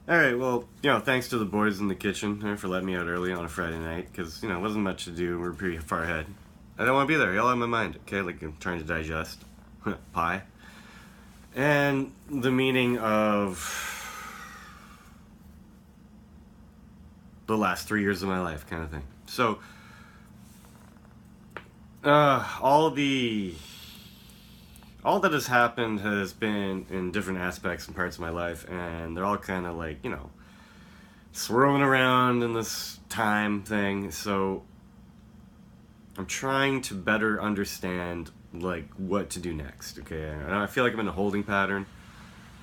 Alright, well, thanks to the boys in the kitchen for letting me out early on a Friday night, because, it wasn't much to do. We're pretty far ahead. I don't want to be there. Y'all on my mind, okay? Like, I'm trying to digest pie. And the meaning of the last 3 years of my life, kind of thing. So, all that has happened has been in different aspects and parts of my life, and they're all kind of like, swirling around in this time thing. So I'm trying to better understand, like, what to do next, okay? And I feel like I'm in a holding pattern.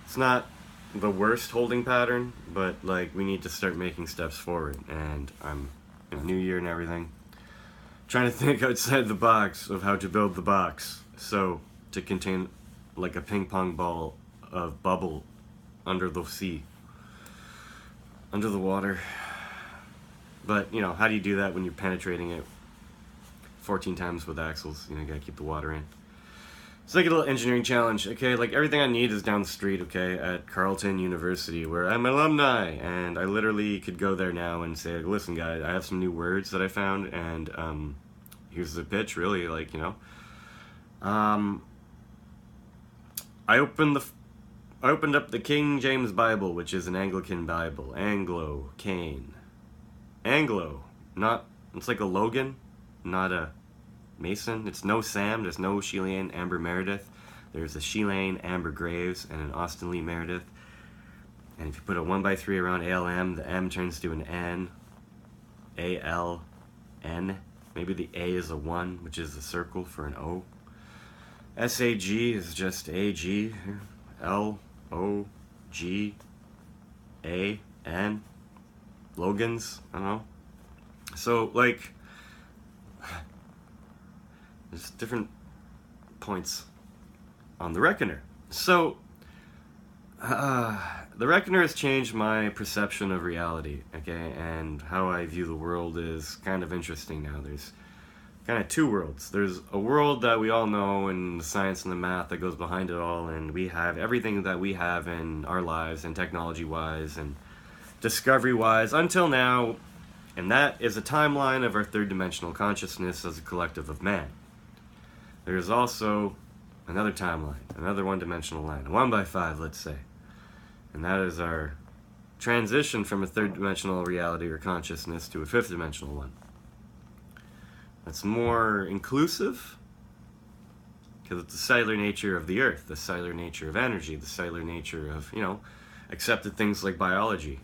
It's not the worst holding pattern, but, like, we need to start making steps forward. And I'm in a new year and everything, trying to think outside the box of how to build the box. So, to contain, like, a ping pong ball of bubble under the sea, under the water. But, how do you do that when you're penetrating it 14 times with axles? You gotta keep the water in. It's like a little engineering challenge, okay? Like, everything I need is down the street, okay, at Carleton University, where I'm an alumni, and I literally could go there now and say, listen, guys, I have some new words that I found, and, here's the pitch, really, like, I opened up the King James Bible, which is an Anglican Bible. Anglo-Cane. Anglo. Not, it's like a Logan, not a Mason. It's no Sam. There's no Sheilane Amber Meredith. There's a Sheilane Amber Graves and an Austin Lee Meredith. And if you put a 1x3 around ALM, the M turns to an N. A-L-N. Maybe the A is a 1, which is a circle for an O. S-A-G is just A-G. L-O-G-A-N. Logans, I don't know. So, like, there's different points on the Reckoner. So, the Reckoner has changed my perception of reality, okay? And how I view the world is kind of interesting now. There's kind of two worlds. There's a world that we all know, and the science and the math that goes behind it all, and we have everything that we have in our lives, and technology-wise, and discovery-wise, until now, and that is a timeline of our third-dimensional consciousness as a collective of man. There's also another timeline, another one-dimensional line, a 1x5, let's say, and that is our transition from a third-dimensional reality or consciousness to a fifth-dimensional one. That's more inclusive, because it's the cellular nature of the earth, the cellular nature of energy, the cellular nature of, accepted things like biology,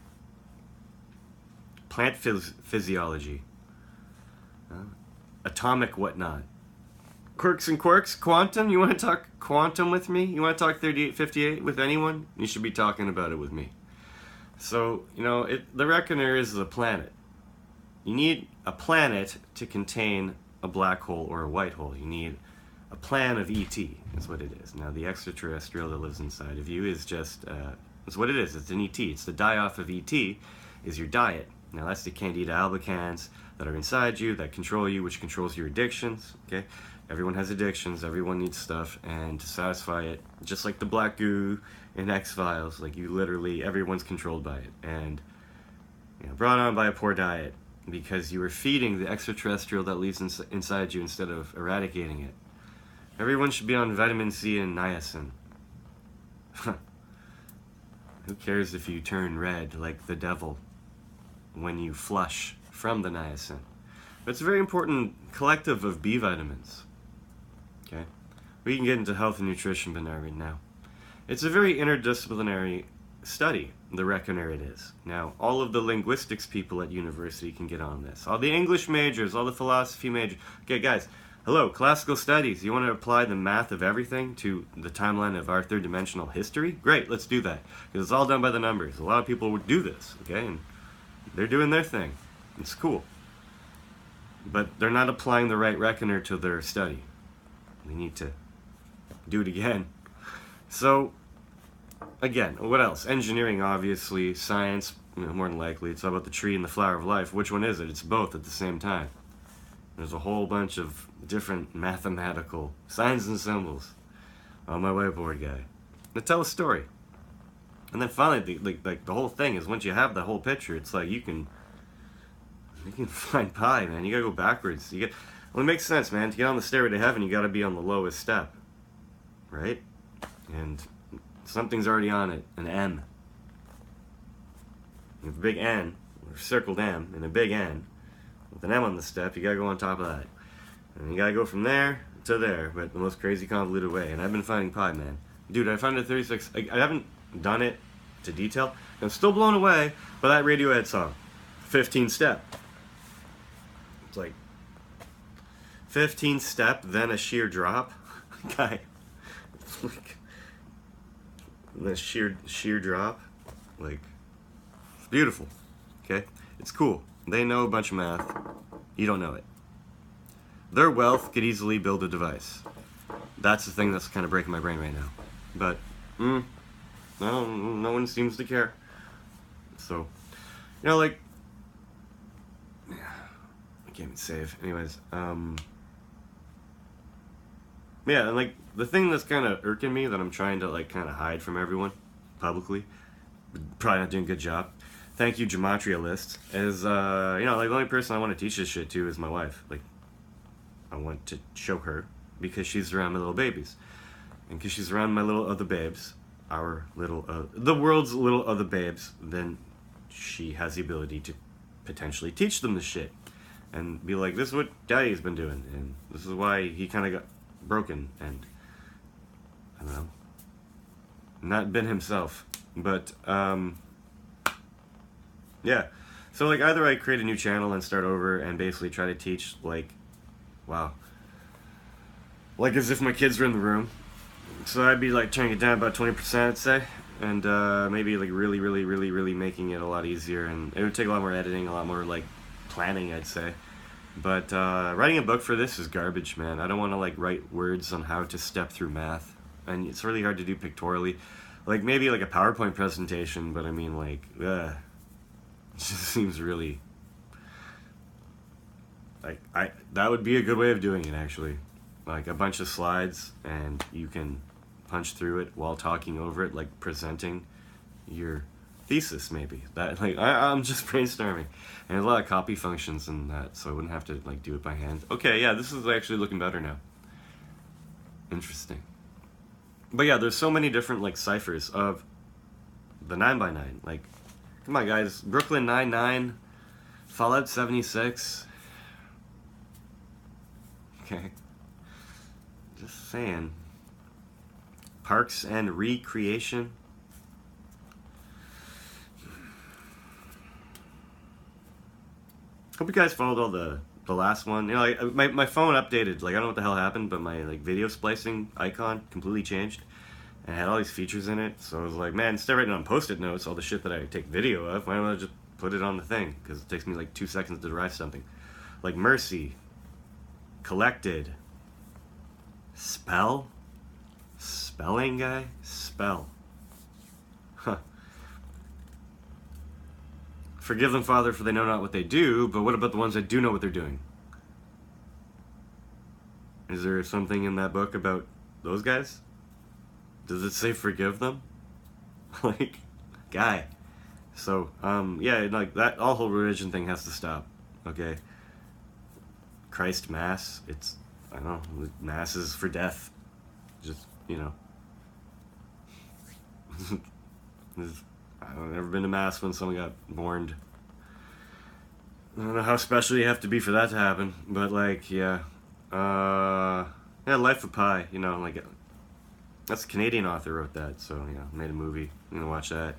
plant physiology, atomic whatnot. Quirks and quarks, quantum, you want to talk quantum with me? You want to talk 3858 with anyone? You should be talking about it with me. So, the Reckoner is a planet. You need a planet to contain a black hole or a white hole. You need a plan of ET, is what it is. Now, the extraterrestrial that lives inside of you is just, it's what it is. It's an ET. It's the die-off of ET is your diet. Now, that's the Candida albicans that are inside you, that control you, which controls your addictions, okay? Everyone has addictions. Everyone needs stuff, and to satisfy it, just like the black goo in X-Files, like, you literally, everyone's controlled by it, and, brought on by a poor diet, because you were feeding the extraterrestrial that lives inside you instead of eradicating it. Everyone should be on vitamin C and niacin. Who cares if you turn red like the devil when you flush from the niacin? But it's a very important collective of B vitamins. Okay? We can get into health and nutrition, but not right now. It's a very interdisciplinary study, the Reckoner it is. Now, all of the linguistics people at university can get on this. All the English majors, all the philosophy majors. Okay, guys, hello, classical studies. You want to apply the math of everything to the timeline of our third-dimensional history? Great, let's do that. Because it's all done by the numbers. A lot of people would do this, okay? And they're doing their thing. It's cool. But they're not applying the right Reckoner to their study. We need to do it again. So, again, what else? Engineering, obviously. Science, more than likely. It's all about the tree and the flower of life. Which one is it? It's both at the same time. There's a whole bunch of different mathematical signs and symbols on my whiteboard guy. Now tell a story. And then finally, the whole thing is once you have the whole picture, it's like you can find pi, man. You gotta go backwards. Well, it makes sense, man. To get on the stairway to heaven, you gotta be on the lowest step, right? And something's already on it, an M. You have a big N, or circled M, and a big N. With an M on the step, you gotta go on top of that. And you gotta go from there to there, but the most crazy convoluted way. And I've been finding pi, man. Dude, I found it at 36. I haven't done it to detail. I'm still blown away by that Radiohead song, 15 Step. It's like 15 step, then a sheer drop. Guy, like the sheer drop, like it's beautiful. Okay, it's cool. They know a bunch of math. You don't know it. Their wealth could easily build a device. That's the thing that's kind of breaking my brain right now. But no one seems to care. So, like, I can't even save. Anyways, yeah, and like the thing that's kind of irking me that I'm trying to like kind of hide from everyone publicly, probably not doing a good job. Thank you, Gematria List. Is like the only person I want to teach this shit to is my wife. Like, I want to show her because she's around my little babies, and because she's around my little other babes, the world's little other babes. Then she has the ability to potentially teach them the shit, and be like, this is what Daddy's been doing, and this is why he kind of got broken, and I don't know, not been himself, but yeah. So like either I create a new channel and start over and basically try to teach like, wow, like as if my kids were in the room. So I'd be like turning it down about 20%, I'd say, and maybe like really making it a lot easier, and it would take a lot more editing, a lot more like planning, I'd say. But writing a book for this is garbage, man. I don't want to like write words on how to step through math, and it's really hard to do pictorially. Like maybe like a PowerPoint presentation, but I mean like, it just seems really like that would be a good way of doing it, actually. Like a bunch of slides, and you can punch through it while talking over it, like presenting your thesis, maybe. That like I'm just brainstorming, and there's a lot of copy functions in that, so I wouldn't have to like do it by hand. Okay, yeah, this is actually looking better now. Interesting. But yeah, there's so many different like ciphers of the 9x9. Like, come on, guys, Brooklyn 99, Fallout 76. Okay, just saying. Parks and Recreation. Hope you guys followed all the last one. Like my phone updated. Like I don't know what the hell happened, but my like video splicing icon completely changed, and it had all these features in it. So I was like, man, instead of writing on Post-it notes all the shit that I take video of, why don't I just put it on the thing? Because it takes me like 2 seconds to derive something. Like Mercy, Collected, Spell, Spelling Guy, Spell. Huh. Forgive them, Father, for they know not what they do, but what about the ones that do know what they're doing? Is there something in that book about those guys? Does it say forgive them? Like, guy. So, yeah, like that all whole religion thing has to stop, okay? Christ Mass, I don't know, Mass is for death. Just, I've never been to Mass when someone got mourned. I don't know how special you have to be for that to happen, but like, yeah. Yeah, Life of Pi, like, that's a Canadian author wrote that, so, made a movie. I'm gonna watch that.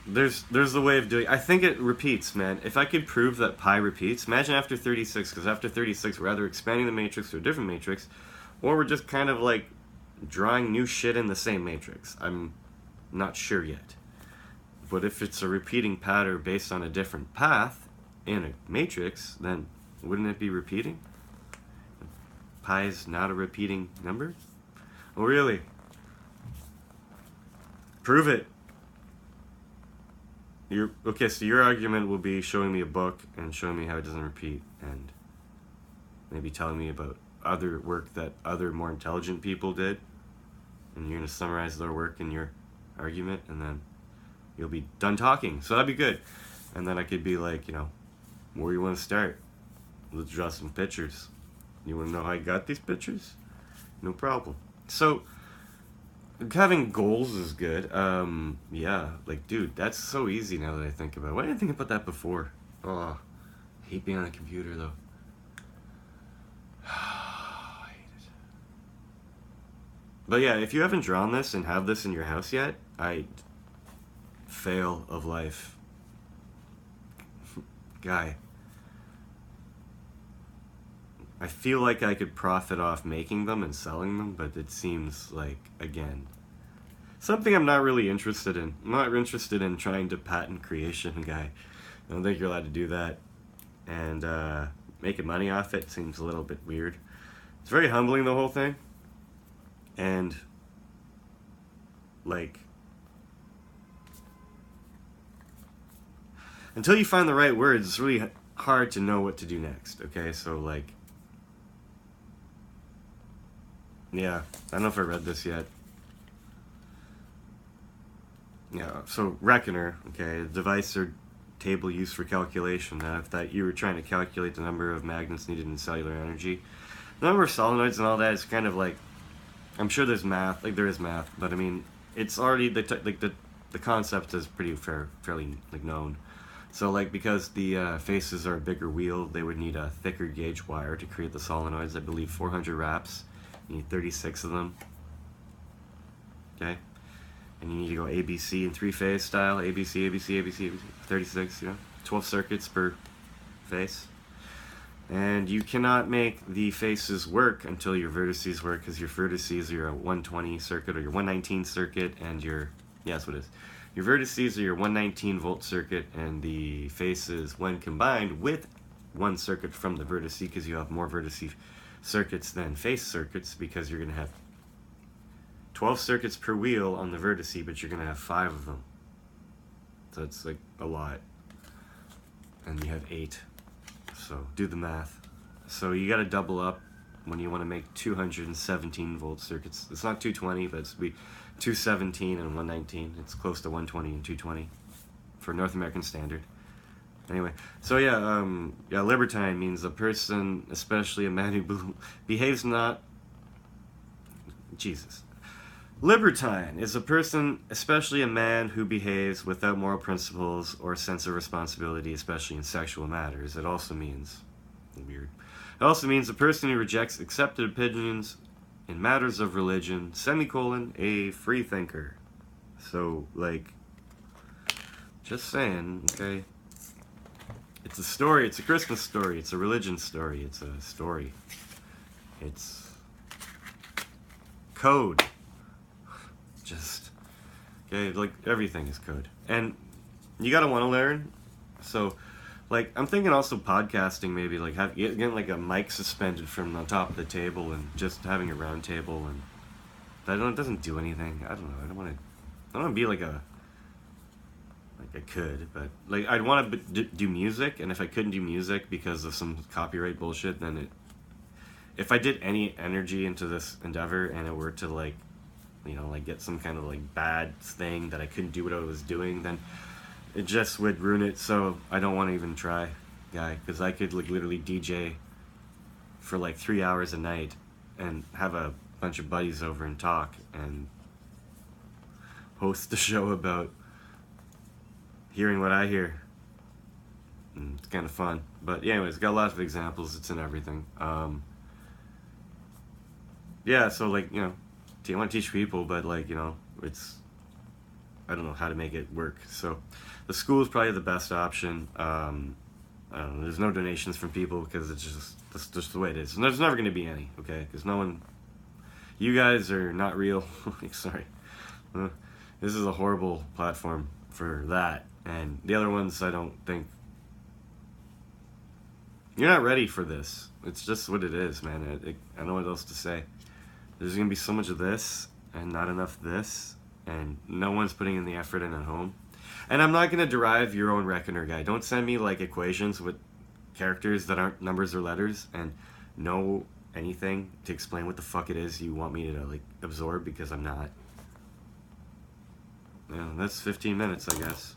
There's the way of doing. I think it repeats, man. If I could prove that pi repeats, imagine after 36, because after 36 we're either expanding the matrix to a different matrix, or we're just kind of like drawing new shit in the same matrix. I'm not sure yet. But if it's a repeating pattern based on a different path in a matrix, then wouldn't it be repeating? Pi is not a repeating number? Oh, really? Prove it. Okay, so your argument will be showing me a book and showing me how it doesn't repeat, and maybe telling me about other work that other more intelligent people did, and you're going to summarize their work in your argument, and then you'll be done talking. So that'd be good. And then I could be like, where you want to start? Let's draw some pictures. You want to know how I got these pictures? No problem. So having goals is good. Yeah, like, dude, that's so easy now that I think about it. Why didn't I think about that before? Oh, I hate being on a computer, though. I hate it. But yeah, if you haven't drawn this and have this in your house yet, fail of life. Guy. I feel like I could profit off making them and selling them, but it seems like, again, something I'm not really interested in. I'm not interested in trying to patent creation, guy. I don't think you're allowed to do that. And making money off it seems a little bit weird. It's very humbling, the whole thing. And, like, until you find the right words, it's really hard to know what to do next, okay? So, like, yeah, I don't know if I read this yet. Yeah, so reckoner, okay, a device or table used for calculation. Now, if that you were trying to calculate the number of magnets needed in cellular energy, the number of solenoids and all that is kind of like, I'm sure there's math, like there is math, but I mean, it's already the concept is pretty fairly like known. So like because the faces are a bigger wheel, they would need a thicker gauge wire to create the solenoids. I believe 400 wraps. You need 36 of them. Okay, and you need to go ABC in 3-phase style. ABC, ABC, ABC, ABC. 36. 12 circuits per face. And you cannot make the faces work until your vertices work, because your vertices are your 120 circuit or your 119 circuit, and that's what it is. Your vertices are your 119 volt circuit, and the faces, when combined with one circuit from the vertice, because you have more vertice circuits than face circuits, because you're going to have 12 circuits per wheel on the vertice, but you're going to have 5 of them. So it's like a lot. And you have 8. So do the math. So you got to double up when you want to make 217 volt circuits. It's not 220, but it's 217 and 119. It's close to 120 and 220 for North American standard. Anyway, so libertine means a person, especially a man who behaves not... Jesus. Libertine is a person, especially a man who behaves without moral principles or sense of responsibility, especially in sexual matters. It also means... Weird. It also means a person who rejects accepted opinions in matters of religion, a free thinker. So, like, just saying, okay? It's a story, it's a Christmas story, it's a religion story, it's a story. It's code. Just, okay, like, everything is code. And you gotta want to learn. So, like, I'm thinking also podcasting, maybe, like, getting, like, a mic suspended from the top of the table and just having a round table, and it doesn't do anything. I don't know, I don't want to be like I could, but, like, I'd want to do music, and if I couldn't do music because of some copyright bullshit, then if I did any energy into this endeavor and it were to, like, get some kind of, like, bad thing that I couldn't do what I was doing, then it just would ruin it. So I don't want to even try, guy, because I could, like, literally DJ for, like, 3 hours a night and have a bunch of buddies over and talk and host the show about hearing what I hear. And it's kind of fun. But anyways, got lots of examples. It's in everything. So, like, I want to teach people, but, like, it's, I don't know how to make it work. So the school is probably the best option. I don't know, there's no donations from people because that's just the way it is. And there's never going to be any, okay? Because you guys are not real. Sorry. This is a horrible platform for that. And the other ones, I don't think, you're not ready for this. It's just what it is, man. I don't know what else to say. There's going to be so much of this and not enough this, and no one's putting in the effort in at home. And I'm not going to derive your own reckoner, guy. Don't send me, like, equations with characters that aren't numbers or letters and know anything to explain what the fuck it is you want me to, like, absorb, because I'm not. Yeah, that's 15 minutes, I guess.